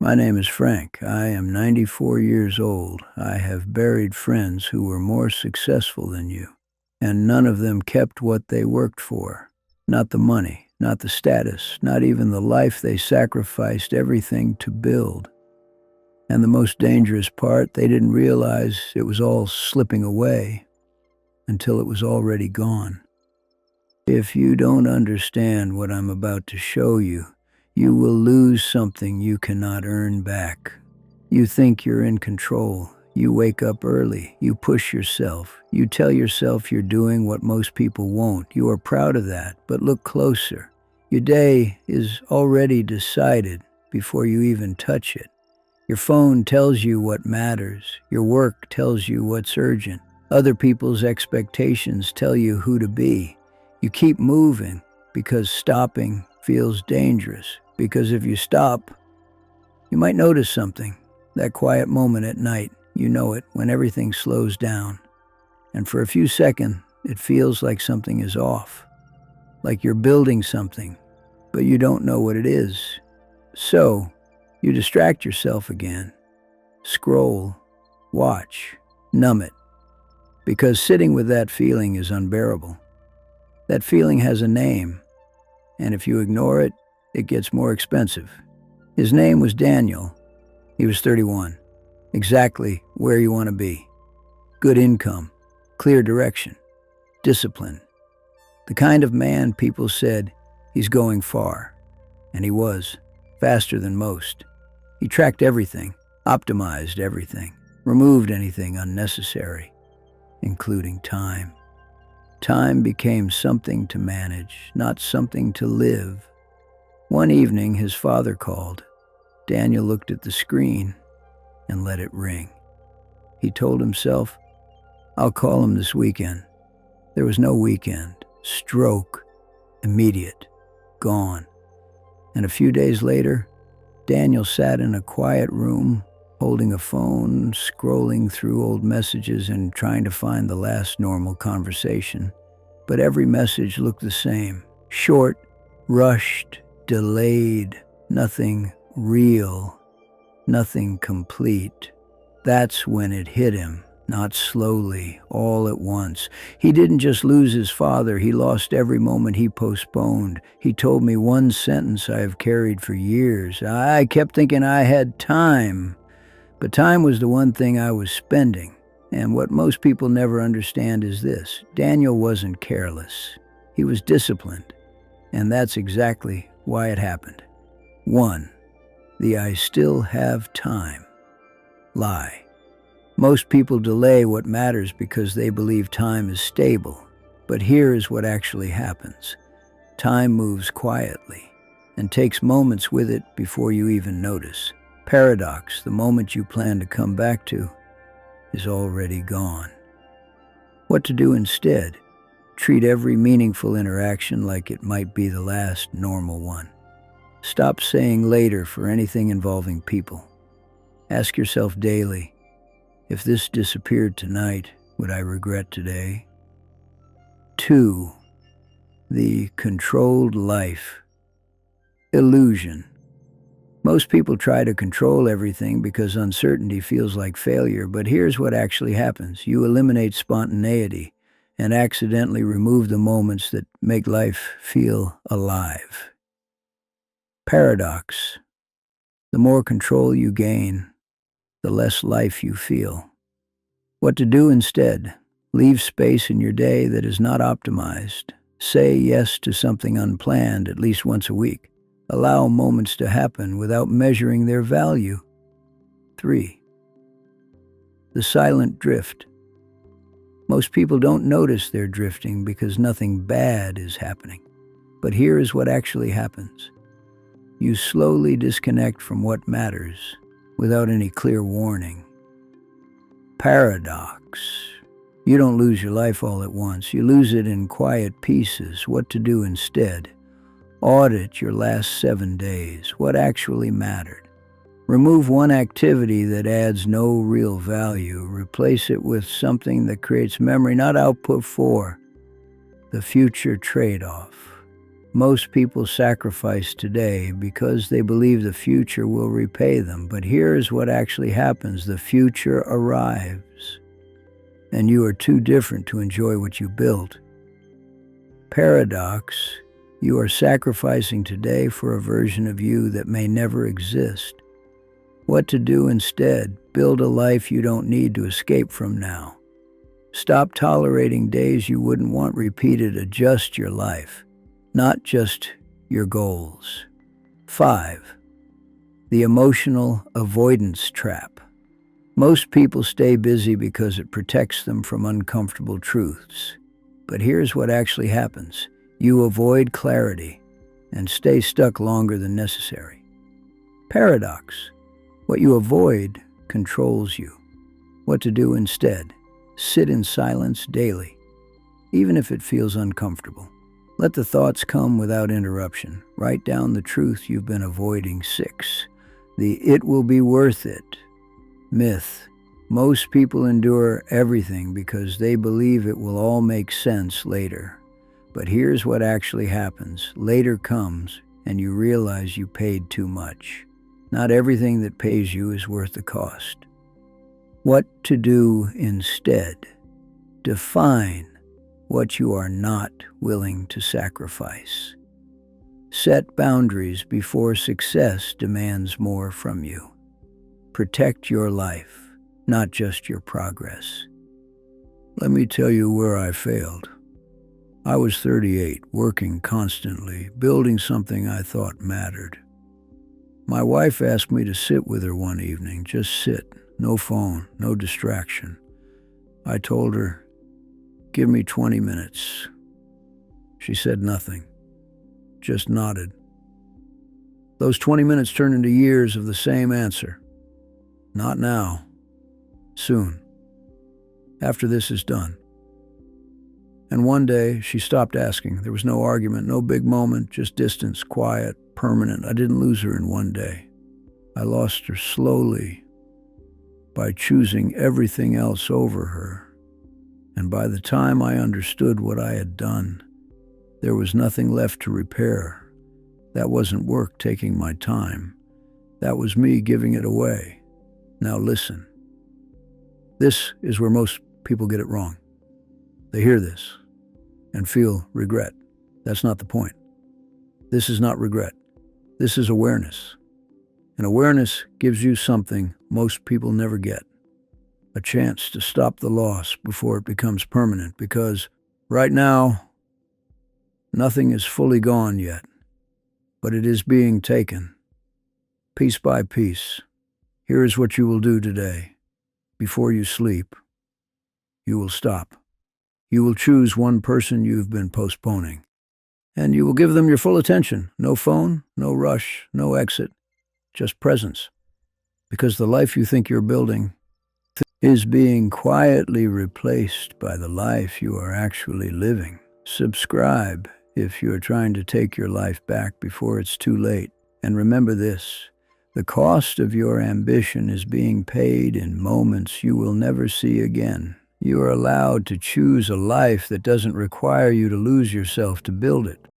My name is Frank. I am 94 years old. I have buried friends who were more successful than you, and none of them kept what they worked for. Not the money, not the status, not even the life they sacrificed everything to build. And the most dangerous part, they didn't realize it was all slipping away until it was already gone. If you don't understand what I'm about to show you, you will lose something you cannot earn back. You think you're in control. You wake up early. You push yourself. You tell yourself you're doing what most people won't. You are proud of that, but look closer. Your day is already decided before you even touch it. Your phone tells you what matters. Your work tells you what's urgent. Other people's expectations tell you who to be. You keep moving because stopping feels dangerous. Because if you stop, you might notice something. That quiet moment at night, you know it, when everything slows down. And for a few seconds, it feels like something is off. Like you're building something, but you don't know what it is. So, you distract yourself again. Scroll, watch, numb it. Because sitting with that feeling is unbearable. That feeling has a name, and if you ignore it, it gets more expensive. His name was Daniel. He was 31. Exactly where you want to be. Good income, clear direction, discipline. The kind of man people said, he's going far. And he was, faster than most. He tracked everything, optimized everything, removed anything unnecessary, including time. Time became something to manage, not something to live. One evening, his father called. Daniel looked at the screen and let it ring. He told himself, I'll call him this weekend. There was no weekend. Stroke. Immediate. Gone. And a few days later, Daniel sat in a quiet room, holding a phone, scrolling through old messages and trying to find the last normal conversation. But every message looked the same. Short, rushed, delayed, nothing real, nothing complete. That's when it hit him, not slowly, all at once. He didn't just lose his father, he lost every moment he postponed. He told me one sentence I have carried for years. I kept thinking I had time, but time was the one thing I was spending. And what most people never understand is this: Daniel wasn't careless. He was disciplined. And that's exactly why it happened. 1. The I still have time lie. Most people delay what matters because they believe time is stable. But here is what actually happens. Time moves quietly and takes moments with it before you even notice. Paradox: the moment you plan to come back to is already gone. What to do instead? Treat every meaningful interaction like it might be the last normal one. Stop saying later for anything involving people. Ask yourself daily, if this disappeared tonight, would I regret today? 2. The controlled life. Illusion. Most people try to control everything because uncertainty feels like failure, but here's what actually happens. You eliminate spontaneity and accidentally remove the moments that make life feel alive. Paradox. The more control you gain, the less life you feel. What to do instead? Leave space in your day that is not optimized. Say yes to something unplanned at least once a week. Allow moments to happen without measuring their value. 3. The silent drift. Most people don't notice they're drifting because nothing bad is happening. But here is what actually happens. You slowly disconnect from what matters without any clear warning. Paradox. You don't lose your life all at once. You lose it in quiet pieces. What to do instead? Audit your last 7 days. What actually mattered? Remove one activity that adds no real value. Replace it with something that creates memory, not output. 4. The future trade-off. Most people sacrifice today because they believe the future will repay them. But here's what actually happens. The future arrives, and you are too different to enjoy what you built. Paradox, you are sacrificing today for a version of you that may never exist. What to do instead? Build a life you don't need to escape from now. Stop tolerating days you wouldn't want repeated. Adjust your life, not just your goals. 5. The emotional avoidance trap. Most people stay busy because it protects them from uncomfortable truths. But here's what actually happens. You avoid clarity and stay stuck longer than necessary. Paradox. What you avoid controls you. What to do instead? Sit in silence daily, even if it feels uncomfortable. Let the thoughts come without interruption. Write down the truth you've been avoiding. 6. The "it will be worth it" myth. Most people endure everything because they believe it will all make sense later. But here's what actually happens. Later comes, and you realize you paid too much. Not everything that pays you is worth the cost. What to do instead? Define what you are not willing to sacrifice. Set boundaries before success demands more from you. Protect your life, not just your progress. Let me tell you where I failed. I was 38, working constantly, building something I thought mattered. My wife asked me to sit with her one evening. Just sit, no phone, no distraction. I told her, "Give me 20 minutes." She said nothing, just nodded. Those 20 minutes turned into years of the same answer. Not now. Soon. After this is done. And one day, she stopped asking. There was no argument, no big moment, just distance, quiet, permanent. I didn't lose her in one day. I lost her slowly by choosing everything else over her. And by the time I understood what I had done, there was nothing left to repair. That wasn't work taking my time. That was me giving it away. Now listen. This is where most people get it wrong. They hear this and feel regret. That's not the point. This is not regret. This is awareness. And awareness gives you something most people never get. A chance to stop the loss before it becomes permanent, because right now, nothing is fully gone yet, but it is being taken, piece by piece. Here is what you will do today. Before you sleep, you will stop. You will choose one person you've been postponing, and you will give them your full attention. No phone, no rush, no exit, just presence. Because the life you think you're building is being quietly replaced by the life you are actually living. Subscribe if you're trying to take your life back before it's too late. And remember this, the cost of your ambition is being paid in moments you will never see again. You are allowed to choose a life that doesn't require you to lose yourself to build it.